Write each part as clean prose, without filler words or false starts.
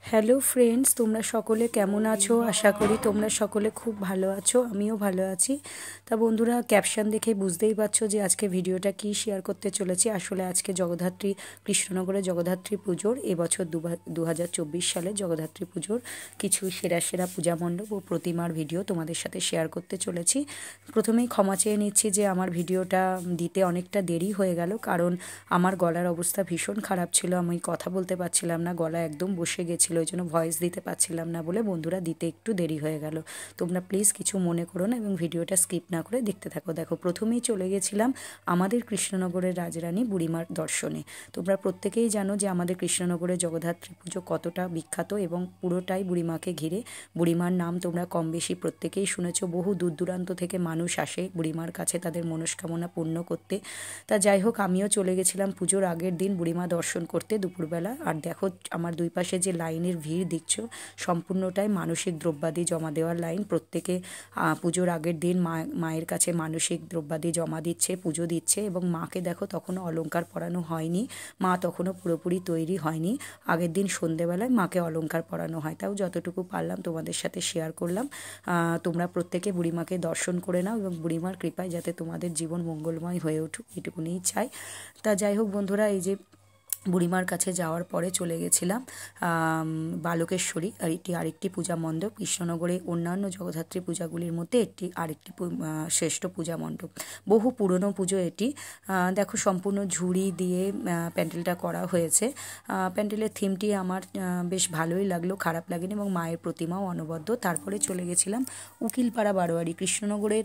Hello friends, তোমরা সকলে কেমন আছো? আশা করি তোমরা সকলে খুব ভালো আছো, আমিও ভালো আছি। তা বন্ধুরা, ক্যাপশন দেখে বুঝতেই পারছো যে আজকে ভিডিওটা কি শেয়ার করতে চলেছি। আসলে আজকে জগদ্ধাত্রী, কৃষ্ণনগরে জগদ্ধাত্রী পুজোর এবছর 2024 সালে জগদ্ধাত্রী পুজোর কিছু সেরা সেরা পূজা মণ্ডপ ও প্রতিমার ভিডিও তোমাদের সাথে শেয়ার করতে চলেছি। প্রথমেই ক্ষমা চেয়ে নিচ্ছি যে আমার ভিডিওটা দিতে অনেকটা দেরি হয়ে গেল, কারণ আমার গলার অবস্থা ভীষণ খারাপ ছিল। আমি কথা বলতে পারছিলাম না, গলা একদম বসে গেছিলো, ওই জন্য ভয়েস দিতে পারছিলাম না বলে বন্ধুরা দিতে একটু দেরি হয়ে গেল। তোমরা প্লিজ কিছু মনে করো না এবং ভিডিওটা স্কিপ না করে দেখতে থাকো। দেখো, প্রথমেই চলে গেছিলাম আমাদের কৃষ্ণনগরের রাজরানী বুড়িমার দর্শনে। তোমরা প্রত্যেকেই জানো যে আমাদের কৃষ্ণনগরের জগদ্ধাত্রী পুজো কতটা বিখ্যাত এবং পুরোটাই বুড়িমাকে ঘিরে। বুড়িমার নাম তোমরা কম বেশি প্রত্যেকেই শুনেছ। বহু দূর দূরান্ত থেকে মানুষ আসে বুড়িমার কাছে তাদের মনস্কামনা পূর্ণ করতে। তা যাই হোক, আমিও চলে গেছিলাম পুজোর আগের দিন বুড়িমা দর্শন করতে দুপুরবেলা। আর দেখো, আমার দুই পাশে যে লাইনের ভিড় দেখছো, সম্পূর্ণটাই মানসিক দ্রব্যাদি জমা দেওয়ার লাইন। প্রত্যেকে পুজোর আগের দিন মায়ের কাছে মানসিক দ্রব্যাদি জমা দিচ্ছে, পুজো দিচ্ছে। এবং মাকে দেখো, তখনও অলংকার পরানো হয়নি, মা তখনও পুরোপুরি তৈরি হয়নি। আগের দিন সন্ধেবেলায় মাকে অলংকার পরানো হয়। তাও যতটুকু পারলাম তোমাদের সাথে শেয়ার করলাম। তোমরা প্রত্যেকে বুড়িমাকে দর্শন করে নাও এবং বুড়িমার কৃপায় যাতে তোমাদের জীবন মঙ্গলময় হয়ে উঠুক, এটুকুনিই চাই। তা যাই হোক বন্ধুরা, এই যে বুড়িমার কাছে যাওয়ার পরে চলে গেছিলাম বালকেশ্বরী, আর এটি আরেকটি পূজা মণ্ডপ। কৃষ্ণনগরে অন্যান্য জগদ্ধাত্রী পূজাগুলির মধ্যে আরেকটি শ্রেষ্ঠ পূজা মণ্ডপ। বহু পুরনো পুজো এটি। দেখো, সম্পূর্ণ ঝুড়ি দিয়ে প্যান্ডেলটা করা হয়েছে। প্যান্ডেলের থিমটি আমার বেশ ভালোই লাগলো, খারাপ লাগেনি, এবং মায়ের প্রতিমাও অনবদ্য। তারপরে চলে গেছিলাম উকিলপাড়া বারোয়ারি। কৃষ্ণনগরের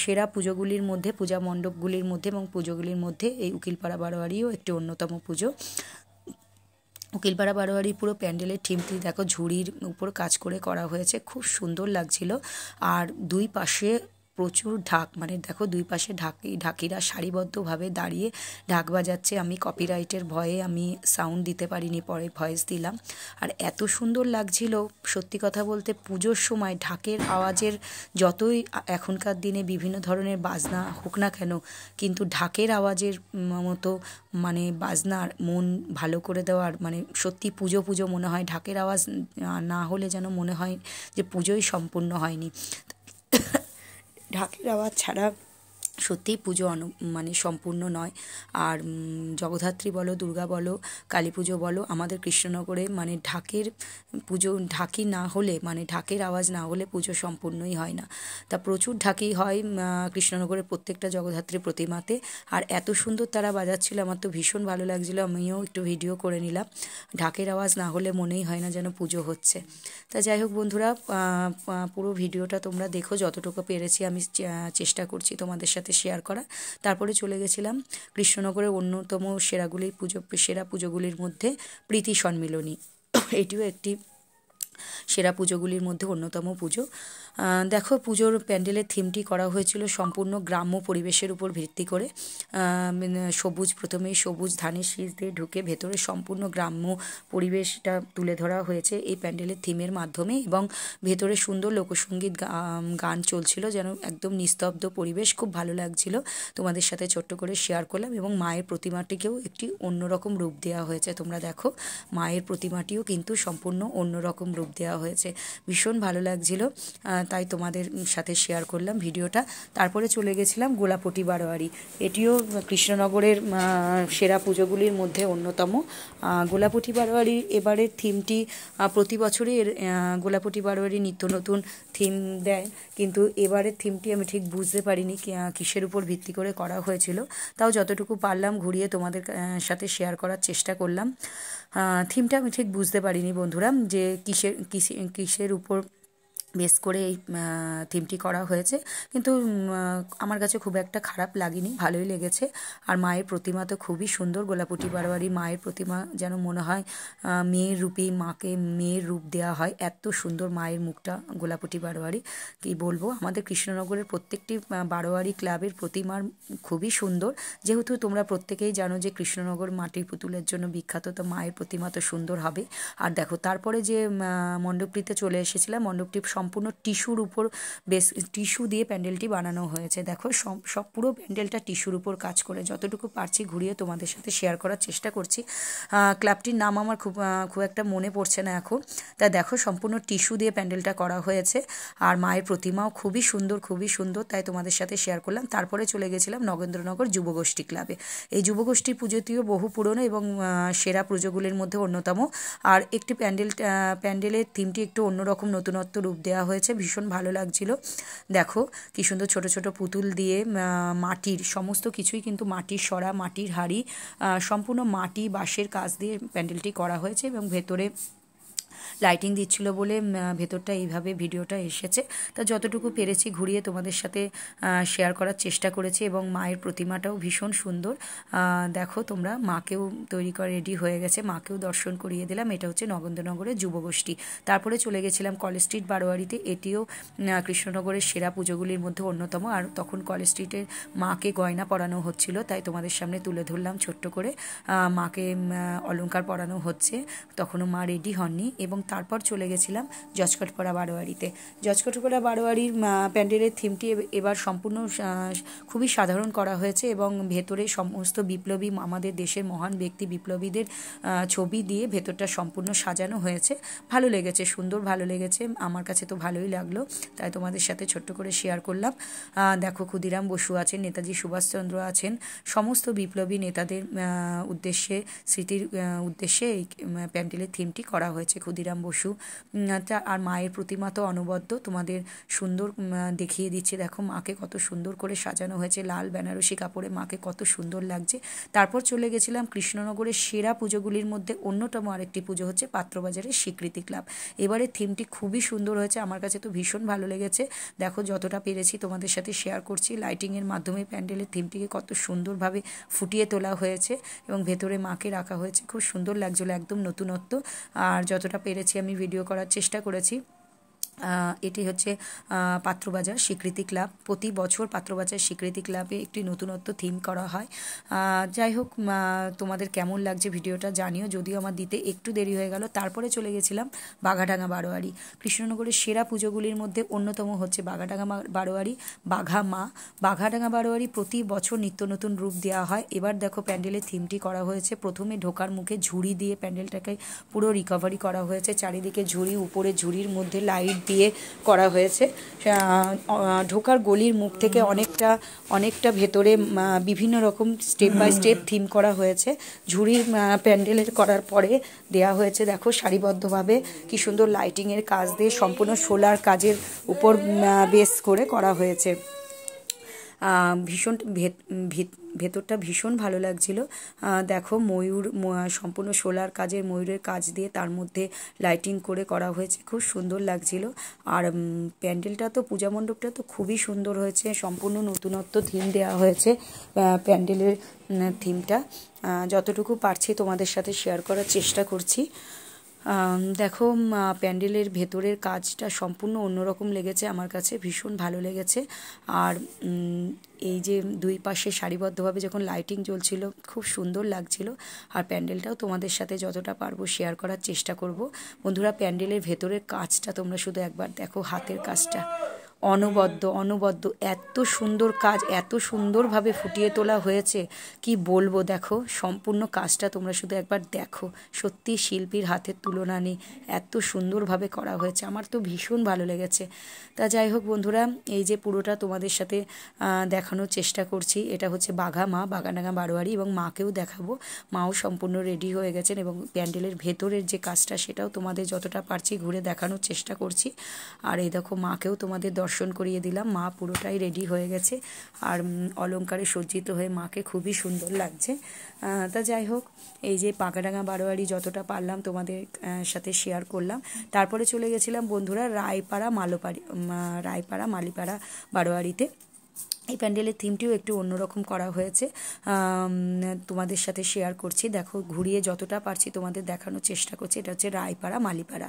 সেরা পুজোগুলির মধ্যে, পূজা মণ্ডপগুলির মধ্যে এবং পুজোগুলির মধ্যে এই উকিলপাড়া বারোয়ারিও একটি অন্যতম পুজো। উকিলপাড়া বারোয়ারি পুরো প্যান্ডেলের থিমটি দেখো, ঝুড়ির উপর কাজ করে করা হয়েছে, খুব সুন্দর লাগছিল। আর দুই পাশে প্রচুর ঢাক, মানে দেখো দুই পাশে ঢাকিরা সারিবদ্ধভাবে দাঁড়িয়ে ঢাক বাজাচ্ছে। আমি কপিরাইটের ভয়ে আমি সাউন্ড দিতে পারিনি, পরে ভয়েস দিলাম। আর এত সুন্দর লাগছিল, সত্যি কথা বলতে পুজোর সময় ঢাকের আওয়াজের, যতই এখনকার দিনে বিভিন্ন ধরনের বাজনা হোক না কেন, কিন্তু ঢাকের আওয়াজের মতো মানে বাজনার মন ভালো করে দেওয়ার, মানে সত্যি পুজো পুজো মনে হয়। ঢাকের আওয়াজ না হলে যেন মনে হয় যে পুজোই সম্পূর্ণ হয়নি। ঢাকের আওয়াজ ছাড়া সত্যিই পুজো মানে সম্পূর্ণ নয়। আর জগদ্ধাত্রী বলো, দুর্গা বলো, কালী পুজো বলো, আমাদের কৃষ্ণনগরে মানে ঢাকের পুজো, ঢাকি না হলে, মানে ঢাকের আওয়াজ না হলে পুজো সম্পূর্ণই হয় না। তা প্রচুর ঢাকি হয় কৃষ্ণনগরের প্রত্যেকটা জগদ্ধাত্রী প্রতিমাতে। আর এত সুন্দর তারা বাজাচ্ছিল, আমার তো ভীষণ ভালো লাগছিলো, আমিও একটু ভিডিও করে নিলাম। ঢাকের আওয়াজ না হলে মনেই হয় না যেন পুজো হচ্ছে। তা যাই হোক বন্ধুরা, পুরো ভিডিওটা তোমরা দেখো, যতটুকু পেরেছি আমি চেষ্টা করছি তোমাদের সাথে শেয়ার করা। তারপরে চলে গেছিলাম কৃষ্ণনগরের অন্যতম সেরা পুজোগুলির মধ্যে প্রীতি সম্মিলনী। এটিও একটি সেরা পুজোগুলির মধ্যে অন্যতম পুজো। দেখো, পুজোর প্যান্ডেলের থিমটি করা হয়েছিল সম্পূর্ণ গ্রাম্য পরিবেশের উপর ভিত্তি করে। সবুজ, প্রথমেই সবুজ ধানের শীষ দিয়ে ঢুকে ভেতরে সম্পূর্ণ গ্রাম্য পরিবেশটা তুলে ধরা হয়েছে এই প্যান্ডেলের থিমের মাধ্যমে। এবং ভেতরে সুন্দর লোকসঙ্গীত গান চলছিল, যেন একদম নিস্তব্ধ পরিবেশ, খুব ভালো লাগছিল। তোমাদের সাথে ছোট্ট করে শেয়ার করলাম। এবং মায়ের প্রতিমাটিকেও একটি অন্যরকম রূপ দেওয়া হয়েছে। তোমরা দেখো, মায়ের প্রতিমাটিও কিন্তু সম্পূর্ণ অন্যরকম রূপ দেওয়া হয়েছে, ভীষণ ভালো লাগছিল। তাই তোমাদের সাথে শেয়ার করলাম ভিডিওটা। তারপরে চলে গেছিলাম গোলাপটি বারোয়ারি। এটিও কৃষ্ণনগরের সেরা পুজোগুলির মধ্যে অন্যতম। গোলাপটি বারোয়ারি এবারের থিমটি, প্রতি বছরই গোলাপটি বারোয়ারি নিত্য নতুন থিম দেয়, কিন্তু এবারের থিমটি আমি ঠিক বুঝতে পারিনি কিসের উপর ভিত্তি করে করা হয়েছিল। তাও যতটুকু পারলাম ঘুরিয়ে তোমাদের সাথে শেয়ার করার চেষ্টা করলাম। থিমটা আমি ঠিক বুঝতে পারিনি বন্ধুরা, যে কিসের উপর বেস করে এই থিমটি করা হয়েছে, কিন্তু আমার কাছে খুব একটা খারাপ লাগেনি, ভালোই লেগেছে। আর মায়ের প্রতিমা তো খুবই সুন্দর। গোলাপটি বারোয়ারি মায়ের প্রতিমা যেন মনে হয় মেয়ের রূপী, মাকে মেয়ের রূপ দেওয়া হয়, এত সুন্দর মায়ের মুখটা গোলাপটি বারোয়ারি। কী বলবো, আমাদের কৃষ্ণনগরের প্রত্যেকটি বারোয়ারি ক্লাবের প্রতিমার খুবই সুন্দর। যেহেতু তোমরা প্রত্যেকেই জানো যে কৃষ্ণনগর মাটির পুতুলের জন্য বিখ্যাত, তো মায়ের প্রতিমা তো সুন্দর হবে। আর দেখো, তারপরে যে মণ্ডপটিতে চলে এসেছিলাম, মণ্ডপটি সম্পূর্ণ টিস্যুর উপর বেশ টিস্যু দিয়ে প্যান্ডেলটি বানানো হয়েছে। দেখো সব পুরো প্যান্ডেলটা টিস্যুর উপর কাজ করে, যতটুকু পারছি ঘুরিয়ে তোমাদের সাথে শেয়ার করার চেষ্টা করছি। ক্লাবটির নাম আমার খুব একটা মনে পড়ছে না এখন। তা দেখো সম্পূর্ণ টিস্যু দিয়ে প্যান্ডেলটা করা হয়েছে, আর মায়ের প্রতিমাও খুবই সুন্দর, তাই তোমাদের সাথে শেয়ার করলাম। তারপরে চলে গেছিলাম নগেন্দ্রনগর যুবগোষ্ঠী ক্লাবে। এই যুবগোষ্ঠীর পুজোটিও বহু পুরনো এবং সেরা পুজোগুলির মধ্যে অন্যতম। আর একটি প্যান্ডেলের থিমটি একটু অন্যরকম নতুনত্ব রূপ দেওয়া হয়েছে, ভীষণ ভালো লাগছিল। দেখো কি সুন্দর ছোট ছোট পুতুল দিয়ে মাটির সমস্ত কিছুই কিন্তু মাটির সরা, মাটির হাঁড়ি, সম্পূর্ণ মাটি বাঁশের কাজ দিয়ে প্যান্ডেলটি করা হয়েছে এবং ভেতরে লাইটিং দিচ্ছিল বলে ভেতরটা এইভাবে ভিডিওটা এসেছে। তা যতটুকু পেরেছি ঘুরিয়ে তোমাদের সাথে শেয়ার করার চেষ্টা করেছি, এবং মায়ের প্রতিমাটাও ভীষণ সুন্দর। দেখো তোমরা, মাকেও তৈরি করে রেডি হয়ে গেছে, মাকেও দর্শন করিয়ে দিলাম। এটা হচ্ছে নগেন্দ্রনগরের যুবগোষ্ঠী। তারপরে চলে গেছিলাম কলেজ স্ট্রিট বারোয়ারিতে, এটিও কৃষ্ণনগরের সেরা পুজোগুলির মধ্যে অন্যতম। আর তখন কলেজ স্ট্রিটের মাকে গয়না পরানো হচ্ছিল, তাই তোমাদের সামনে তুলে ধরলাম ছোট্ট করে। মাকে অলংকার পরানো হচ্ছে, তখনও মা রেডি হননি। এবং তারপর চলে গেছিলাম জজকটপাড়া বারোয়ারিতে। জজকটপাড়া বারোয়ারির প্যান্ডেলের থিমটি এবার সম্পূর্ণ খুবই সাধারণ করা হয়েছে, এবং ভেতরে সমস্ত বিপ্লবী, আমাদের দেশের মহান ব্যক্তি বিপ্লবীদের ছবি দিয়ে ভেতরটা সম্পূর্ণ সাজানো হয়েছে। ভালো লেগেছে, সুন্দর ভালো লেগেছে, আমার কাছে তো ভালোই লাগলো, তাই তোমাদের সাথে ছোট্ট করে শেয়ার করলাম। দেখো ক্ষুদিরাম বসু আছেন, নেতাজি সুভাষচন্দ্র আছেন, সমস্ত বিপ্লবী নেতাদের উদ্দেশ্যে, স্মৃতির উদ্দেশ্যে এই প্যান্ডেলের থিমটি করা হয়েছে। ক্ষুদিরাম বসু আর মায়ের প্রতিমা তো অনবদ্য, তোমাদের সুন্দর দেখিয়ে দিচ্ছে। দেখো মাকে কত সুন্দর করে সাজানো হয়েছে, লাল বেনারসি কাপড়ে মাকে কত সুন্দর লাগছে। তারপর চলে গেছিলাম কৃষ্ণনগরের সেরা পুজোগুলির মধ্যে অন্যতম আরেকটি পুজো হচ্ছে পাত্রবাজারের স্বীকৃতি ক্লাব। এবারে থিমটি খুবই সুন্দর হয়েছে, আমার কাছে তো ভীষণ ভালো লেগেছে। দেখো যতটা পেরেছি তোমাদের সাথে শেয়ার করছি। লাইটিংয়ের মাধ্যমে প্যান্ডেলের থিমটিকে কত সুন্দরভাবে ফুটিয়ে তোলা হয়েছে, এবং ভেতরে মাকে রাখা হয়েছে, খুব সুন্দর লাগছিলো, একদম নতুনত্ব। আর যতটা পেরেছি আমি ভিডিও করার চেষ্টা করেছি। এটি হচ্ছে পাত্রবাজার স্বীকৃতি ক্লাব। প্রতি বছর পাত্রবাজার স্বীকৃতি ক্লাবে একটি নতুনত্ব থিম করা হয়। যাই হোক, তোমাদের কেমন লাগছে ভিডিওটা জানিও, যদিও আমার দিতে একটু দেরি হয়ে গেল। তারপরে চলে গেছিলাম বাঘাডাঙ্গা বারোয়ারি। কৃষ্ণনগরের সেরা পুজোগুলির মধ্যে অন্যতম হচ্ছে বাঘাডাঙ্গা বারোয়ারি, বাঘা মা। বাঘাডাঙ্গা বারোয়ারি প্রতি বছর নিত্য নতুন রূপ দেওয়া হয়। এবার দেখো প্যান্ডেলের থিমটি করা হয়েছে, প্রথমে ঢোকার মুখে ঝুড়ি দিয়ে প্যান্ডেলটাকে পুরো রিকভারি করা হয়েছে, চারিদিকে ঝুড়ি, উপরে ঝুড়ির মধ্যে লাইট দিয়ে করা হয়েছে। ঢোকার গলির মুখ থেকে অনেকটা ভেতরে বিভিন্ন রকম স্টেপ বাই স্টেপ থিম করা হয়েছে। ঝুড়ির প্যান্ডেলের করার পরে দেয়া হয়েছে দেখো সারিবদ্ধভাবে কি সুন্দর লাইটিংয়ের কাজ দিয়ে সম্পূর্ণ সোলার কাজের উপর বেস করে করা হয়েছে। ভীষণ ভেতরটা ভীষণ ভালো লাগছিল। দেখো ময়ূর, সম্পূর্ণ সোলার কাজের ময়ূরের কাজ দিয়ে তার মধ্যে লাইটিং করে করা হয়েছে, খুব সুন্দর লাগছিল। আর প্যান্ডেলটা তো, পূজা মণ্ডপটা তো খুবই সুন্দর হয়েছে, সম্পূর্ণ নতুনত্ব থিম দেওয়া হয়েছে প্যান্ডেলের থিমটা। যতটুকু পারছি তোমাদের সাথে শেয়ার করার চেষ্টা করছি। দেখো প্যান্ডেলের ভেতরের কাজটা সম্পূর্ণ অন্যরকম লেগেছে, আমার কাছে ভীষণ ভালো লেগেছে। আর এই যে দুই পাশে সারিবদ্ধভাবে যখন লাইটিং জ্বলছিল, খুব সুন্দর লাগছিল। আর প্যান্ডেলটাও তোমাদের সাথে যতটা পারবো শেয়ার করার চেষ্টা করব। বন্ধুরা, প্যান্ডেলের ভেতরের কাজটা তোমরা শুধু একবার দেখো, হাতের কাজটা অনবদ্য, এত সুন্দর কাজ, এত সুন্দরভাবে ফুটিয়ে তোলা হয়েছে কি বলবো। দেখো সম্পূর্ণ কাজটা তোমরা শুধু একবার দেখো, সত্যি শিল্পীর হাতের তুলনা নেই, এত সুন্দরভাবে করা হয়েছে, আমার তো ভীষণ ভালো লেগেছে। তা যাই হোক বন্ধুরা, এই যে পুরোটা তোমাদের সাথে দেখানোর চেষ্টা করছি, এটা হচ্ছে বাঘা মা, বাঘাডাঙ্গা বারোয়ারি, এবং মাকেও দেখাবো। মাও সম্পূর্ণ রেডি হয়ে গেছেন, এবং প্যান্ডেলের ভেতরের যে কাজটা সেটাও তোমাদের যতটা পারছি ঘুরে দেখানোর চেষ্টা করছি। আর এই দেখো মাকেও তোমাদের দর্শন করিয়ে দিলাম, মা পুরোটাই রেডি হয়ে গেছে, আর অলংকারে সজ্জিত হয়ে মাকে খুবই সুন্দর লাগছে। তা যাই হোক, এই যে বাঘাডাঙ্গা বারোয়ারি যতটা পারলাম তোমাদের সাথে শেয়ার করলাম। তারপরে চলে গেছিলাম বন্ধুরা রায়পাড়া মালিপাড়া বারোয়ারিতে। এই প্যান্ডেলের থিমটিও একটু অন্যরকম করা হয়েছে, তোমাদের সাথে শেয়ার করছি। দেখো ঘুরিয়ে যতটা পারছি তোমাদের দেখানোর চেষ্টা করছি। এটা হচ্ছে রায়পাড়া মালিপাড়া।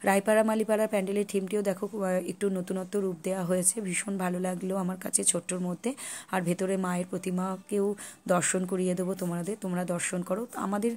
রায়পাড়া মালিপাড়া প্যান্ডেলের থিমটিও দেখো একটু নতুনত্ব রূপ দেওয়া হয়েছে, ভীষণ ভালো লাগলো আমার কাছে ছোট্টর মধ্যে। আর ভেতরে মায়ের প্রতিমাকেও দর্শন করিয়ে দেবো তোমাদের, তোমরা দর্শন করো। আমাদের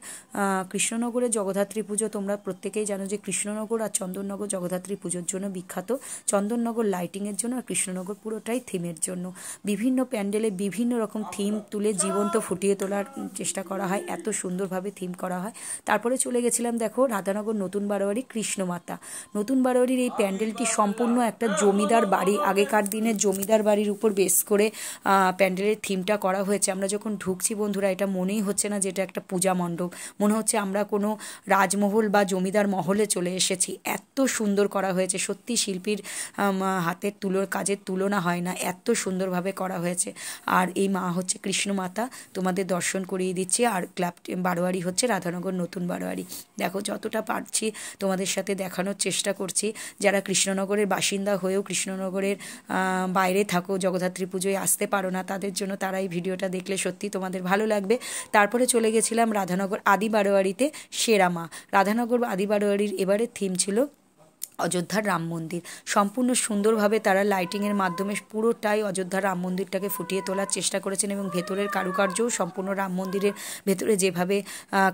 কৃষ্ণনগরের জগদ্ধাত্রী পুজো তোমরা প্রত্যেকেই জানো যে কৃষ্ণনগর আর চন্দননগর জগদ্ধাত্রী পুজোর জন্য বিখ্যাত। চন্দননগর লাইটিংয়ের জন্য আর কৃষ্ণনগর পুরোটাই থিমের জন্য। বিভিন্ন প্যান্ডেলে বিভিন্ন রকম থিম তুলে জীবন্ত ফুটিয়ে তোলার চেষ্টা করা হয়, এত সুন্দরভাবে থিম করা হয়। তারপরে চলে গেছিলাম দেখো রাধানগর নতুন বারোয়ারি কৃষ্ণমাতা। নতুন বারোয়ারির এই প্যান্ডেলটি সম্পূর্ণ একটা জমিদার বাড়ি, আগেকার দিনের জমিদার বাড়ির উপর বেস করে প্যান্ডেলের থিমটা করা হয়েছে। আমরা যখন ঢুকছি বন্ধুরা, এটা মনেই হচ্ছে না যে এটা একটা পূজা মণ্ডপ, মনে হচ্ছে আমরা কোনো রাজমহল বা জমিদার মহলে চলে এসেছি। এত সুন্দর করা হয়েছে, সত্যি শিল্পীর হাতের কাজের তুলনা হয় না, এত সুন্দরভাবে করা হয়েছে। আর এই মা হচ্ছে কৃষ্ণমাতা, তোমাদের দর্শন করিয়ে দিচ্ছি। আর ক্লাব বারোয়ারি হচ্ছে রাধানগর নতুন বারোয়ারি। দেখো যতটা পারছি তোমাদের সাথে দেখানোর চেষ্টা করছি। যারা কৃষ্ণনগরের বাসিন্দা হয়েও কৃষ্ণনগরের বাইরে থাকো, জগদ্ধাত্রী পুজোয় আসতে পারো না, তাদের জন্য তারা এই ভিডিওটা দেখলে সত্যি তোমাদের ভালো লাগবে। তারপরে চলে গেছিলাম রাধানগর আদি বারোয়ারিতে সেরা মা। রাধানগর আদি বারোয়ারির এবারের থিম ছিল অযোধ্যার রাম মন্দির। সম্পূর্ণ সুন্দরভাবে তারা লাইটিংয়ের মাধ্যমে পুরোটাই অযোধ্যার রাম মন্দিরটাকে ফুটিয়ে তোলার চেষ্টা করেছেন, এবং ভেতরের কারুকার্যও সম্পূর্ণ রাম মন্দিরের ভেতরে যেভাবে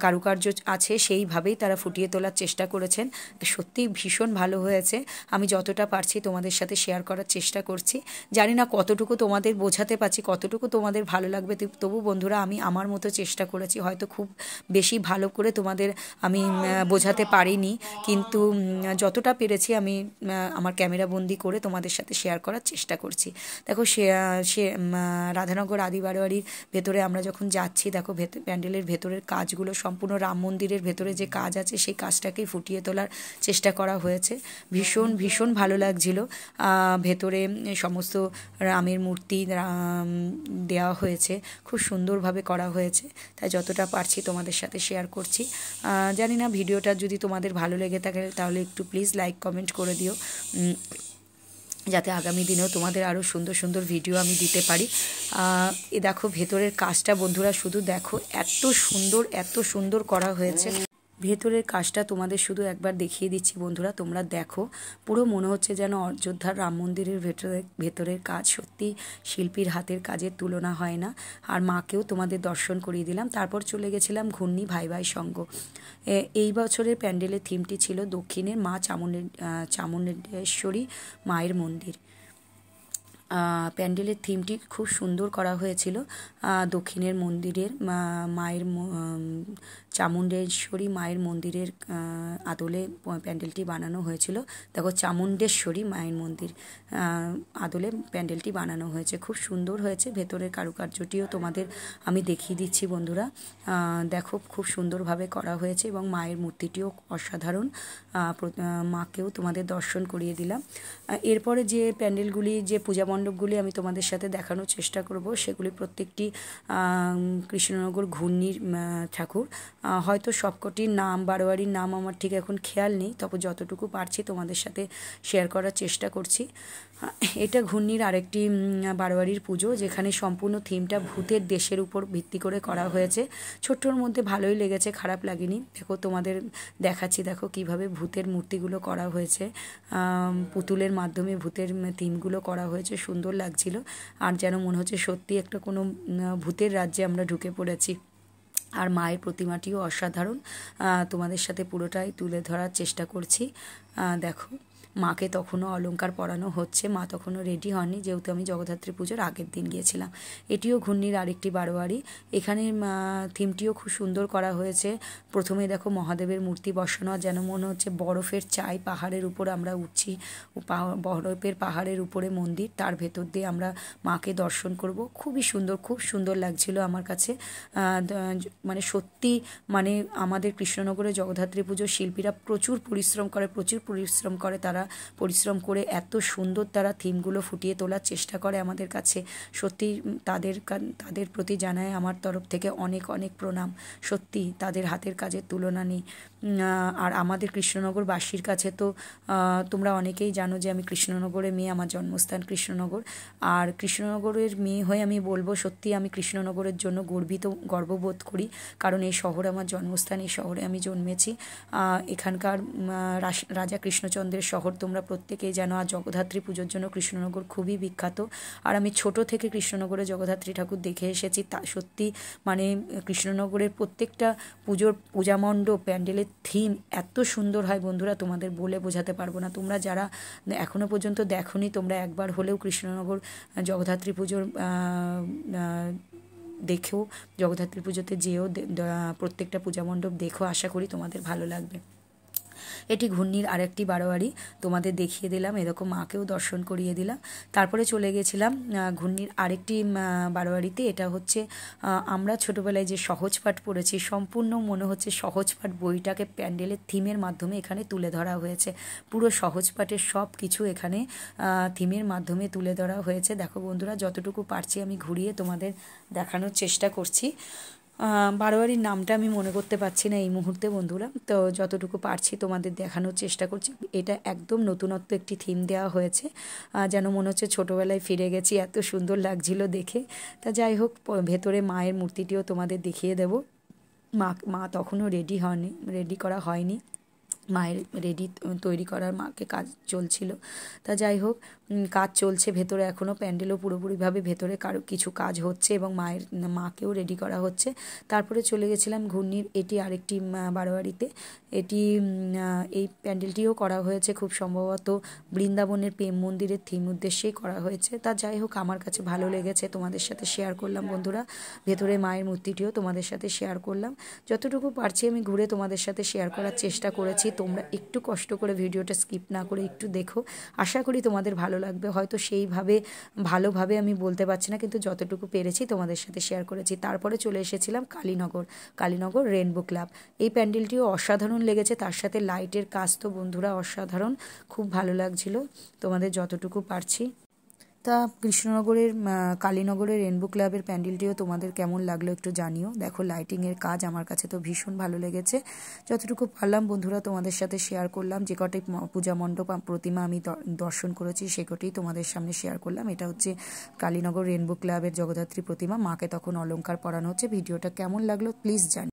কারুকার্য আছে সেইভাবেই তারা ফুটিয়ে তোলার চেষ্টা করেছেন। সত্যি ভীষণ ভালো হয়েছে। আমি যতটা পারছি তোমাদের সাথে শেয়ার করার চেষ্টা করছি। জানি না কতটুকু তোমাদের বোঝাতে পারছি, কতটুকু তোমাদের ভালো লাগবে, তবু বন্ধুরা আমি আমার মতো চেষ্টা করেছি। হয়তো খুব বেশি ভালো করে তোমাদের আমি বোঝাতে পারিনি, কিন্তু যতটা পেরেছি আমি আমার ক্যামেরা বন্দি করে তোমাদের সাথে শেয়ার করার চেষ্টা করছি। দেখো সে রাধানগর আদি বারোয়ারির ভেতরে আমরা যখন যাচ্ছি, দেখো প্যান্ডেলের ভেতরের কাজগুলো সম্পূর্ণ রাম মন্দিরের ভেতরে যে কাজ আছে সেই কাজটাকেই ফুটিয়ে তোলার চেষ্টা করা হয়েছে। ভীষণ ভীষণ ভালো লাগছিল। ভেতরে সমস্ত রামের মূর্তি দেওয়া হয়েছে, খুব সুন্দরভাবে করা হয়েছে। তাই যতটা পারছি তোমাদের সাথে শেয়ার করছি। জানি না ভিডিওটা যদি তোমাদের ভালো লেগে থাকে তাহলে একটু প্লিজ লাইক কমেন্ট করে দিও, যাতে আগামী দিনেও তোমাদের আরও সুন্দর সুন্দর ভিডিও আমি দিতে পারি। এ দেখো ভেতরের কাজটা বন্ধুরা শুধু দেখো, এত সুন্দর করা হয়েছে। ভেতরের কাজটা তোমাদের শুধু একবার দেখিয়ে দিচ্ছি বন্ধুরা, তোমরা দেখো। পুরো মনে হচ্ছে যেন অযোধ্যার রাম মন্দিরের ভেতরের কাজ। সত্যি শিল্পীর হাতের কাজের তুলনা হয় না। আর মাকেও তোমাদের দর্শন করিয়ে দিলাম। তারপর চলে গেছিলাম ঘূর্ণি ভাই ভাই সঙ্গ। এই বছরের প্যান্ডেলের থিমটি ছিল দক্ষিণের মা চামুণ্ডেশ্বরী মায়ের মন্দির। প্যান্ডেলের থিমটি খুব সুন্দর করা হয়েছিল। দক্ষিণের মন্দিরের মায়ের চামুণ্ডেশ্বরী মায়ের মন্দিরের আদলে প্যান্ডেলটি বানানো হয়েছিল। দেখো চামুণ্ডেশ্বরী মায়ের মন্দির আদলে প্যান্ডেলটি বানানো হয়েছে, খুব সুন্দর হয়েছে। ভেতরের কারুকার্যটিও তোমাদের আমি দেখিয়ে দিচ্ছি বন্ধুরা। দেখো খুব সুন্দরভাবে করা হয়েছে এবং মায়ের মূর্তিটিও অসাধারণ। মাকেও তোমাদের দর্শন করিয়ে দিলাম। এরপরে যে প্যান্ডেলগুলি, যে পূজা মণ্ডপগুলি আমি তোমাদের সাথে দেখানোর চেষ্টা করব, সেগুলি প্রত্যেকটি কৃষ্ণনগর ঘূর্ণির ঠাকুর। হয়তো সবকটির নাম, বারোয়ারির নাম আমার ঠিক এখন খেয়াল নেই, তবে যতটুকু পারছি তোমাদের সাথে শেয়ার করার চেষ্টা করছি। এটা ঘূর্ণির আরেকটি বারোয়ারির পুজো, যেখানে সম্পূর্ণ থিমটা ভূতের দেশের উপর ভিত্তি করে করা হয়েছে। ছোট্টর মধ্যে ভালোই লেগেছে, খারাপ লাগেনি। দেখো তোমাদের দেখাচ্ছি, দেখো কিভাবে ভূতের মূর্তিগুলো করা হয়েছে, পুতুলের মাধ্যমে ভূতের থিমগুলো করা হয়েছে, সুন্দর লাগছিল। আর যেন মনে হচ্ছে সত্যি একটা কোনো ভূতের রাজ্যে আমরা ঢুকে পড়েছি। আর মায়ের প্রতিমাটিও অসাধারণ, তোমাদের সাথে পুরোটাই তুলে ধরার চেষ্টা করছি। দেখো মাকে তখনও অলংকার পরানো হচ্ছে, মা তখনও রেডি হননি, যেহেতু আমি জগদ্ধাত্রী পুজোর আগের দিন গিয়েছিলাম। এটিও ঘূর্ণির আরেকটি বারোয়ারি। এখানে থিমটিও খুব সুন্দর করা হয়েছে। প্রথমে দেখো মহাদেবের মূর্তি বসানো, যেন মনে হচ্ছে বরফের চাই পাহাড়ের উপর আমরা উঠছি, বরফের পাহাড়ের উপরে মন্দির, তার ভেতর দিয়ে আমরা মাকে দর্শন করব। খুবই সুন্দর, খুব সুন্দর লাগছিল আমার কাছে। মানে সত্যি, মানে আমাদের কৃষ্ণনগরে জগদ্ধাত্রী পুজোর শিল্পীরা প্রচুর পরিশ্রম করে, তারা পরিশ্রম করে এত সুন্দর তারা থিমগুলো ফুটিয়ে তোলার চেষ্টা করে আমাদের কাছে। সত্যি তাদের প্রতি জানায় আমার তরফ থেকে অনেক অনেক প্রণাম। সত্যি তাদের হাতের কাজের তুলনা নেই। আর আমাদের কৃষ্ণনগরবাসীর কাছে তো তোমরা অনেকেই জানো যে আমি কৃষ্ণনগরের মেয়ে, আমার জন্মস্থান কৃষ্ণনগর। আর কৃষ্ণনগরের মেয়ে হয়ে আমি বলবো সত্যি আমি কৃষ্ণনগরের জন্য গর্ববোধ করি, কারণ এই শহর আমার জন্মস্থান, এই শহরে আমি জন্মেছি। এখানকার রাজা কৃষ্ণচন্দ্রের শহর তোমরা প্রত্যেকেই জানো। আর জগদ্ধাত্রী পুজোর জন্য কৃষ্ণনগর খুবই বিখ্যাত। আর আমি ছোট থেকে কৃষ্ণনগরে জগদ্ধাত্রী ঠাকুর দেখে এসেছি। তা সত্যি মানে কৃষ্ণনগরের প্রত্যেকটা পূজা মণ্ডপ, প্যান্ডেলের থিম এত সুন্দর হয় বন্ধুরা, তোমাদের বলে বোঝাতে পারবো না। তোমরা যারা এখনও পর্যন্ত দেখোনি, তোমরা একবার হলেও কৃষ্ণনগর জগদ্ধাত্রী পুজোর দেখেও, জগদ্ধাত্রী পুজোতে যেও প্রত্যেকটা পূজা মণ্ডপ দেখো, আশা করি তোমাদের ভালো লাগবে। এটি ঘূর্ণির আরেকটি বারোয়ারি, তোমাদের দেখিয়ে দিলাম, এরকম মাকেও দর্শন করিয়ে দিলাম। তারপরে চলে গেছিলাম ঘূর্ণির আরেকটি বারোয়ারিতে। এটা হচ্ছে আমরা ছোটোবেলায় যে সহজপাঠ পড়েছি, সম্পূর্ণ মনে হচ্ছে সহজপাঠ বইটাকে প্যান্ডেলের থিমের মাধ্যমে এখানে তুলে ধরা হয়েছে। পুরো সহজপাঠের সব কিছু এখানে থিমের মাধ্যমে তুলে ধরা হয়েছে। দেখো বন্ধুরা, যতটুকু পারছি আমি ঘুরিয়ে তোমাদের দেখানোর চেষ্টা করছি। বারোয়ারির নামটা আমি মনে করতে পারছি না এই মুহূর্তে বন্ধুরা, তো যতটুকু পারছি তোমাদের দেখানোর চেষ্টা করছি। এটা একদম নতুনত্ব একটি থিম দেওয়া হয়েছে, যেন মনে হচ্ছে ছোটোবেলায় ফিরে গেছি, এত সুন্দর লাগছিল দেখে। তা যাই হোক, ভেতরে মায়ের মূর্তিটিও তোমাদের দেখিয়ে দেব। মা তখনও রেডি করা হয়নি, মায়ের তৈরি করার মাকে কাজ চলছিল। তা যাই হোক, কাজ চলছে ভেতরে এখনও, প্যান্ডেলও পুরোপুরিভাবে ভেতরে কিছু কাজ হচ্ছে এবং মাকেও রেডি করা হচ্ছে। তারপরে চলে গেছিলাম ঘূর্ণির এটি আরেকটি বারোয়ারিতে। এটি এই প্যান্ডেলটিও করা হয়েছে খুব সম্ভবত বৃন্দাবনের প্রেম মন্দিরের থিম উদ্দেশ্যেই করা হয়েছে। তা যাই হোক, আমার কাছে ভালো লেগেছে, তোমাদের সাথে শেয়ার করলাম বন্ধুরা। ভেতরে মায়ের মূর্তিটিও তোমাদের সাথে শেয়ার করলাম। যতটুকু পারছি আমি ঘুরে তোমাদের সাথে শেয়ার করার চেষ্টা করেছি। তোমরা একটু কষ্ট করে ভিডিওটা স্কিপ না করে একটু দেখো, আশা করি তোমাদের ভালো লাগবে। হয়তো ভালোভাবে আমি বলতে পারছি না, কিন্তু যতটুকু পেরেছি তোমাদের সাথে শেয়ার করেছি। তারপরে চলে এসেছিলাম কালীনগর রেনবো ক্লাব। এই প্যান্ডেলটিও অসাধারণ লেগেছে, তার সাথে লাইটের কাজ তো বন্ধুরা অসাধারণ, খুব ভালো লাগছিল তোমাদের যতটুকু পারছি। তা কৃষ্ণনগরের কালীনগরের রেনবো ক্লাবের প্যান্ডেলটিও তোমাদের কেমন লাগলো একটু জানিও। দেখো লাইটিংয়ের কাজ আমার কাছে তো ভীষণ ভালো লেগেছে। যতটুকু পারলাম বন্ধুরা তোমাদের সাথে শেয়ার করলাম। যে কটি পূজা মণ্ডপ প্রতিমা আমি দর্শন করেছি সে কটি তোমাদের সামনে শেয়ার করলাম। এটা হচ্ছে কালীনগর রেনবো ক্লাবের জগদ্ধাত্রী প্রতিমা, মাকে তখন অলংকার পরানো হচ্ছে। ভিডিওটা কেমন লাগলো প্লিজ জানি।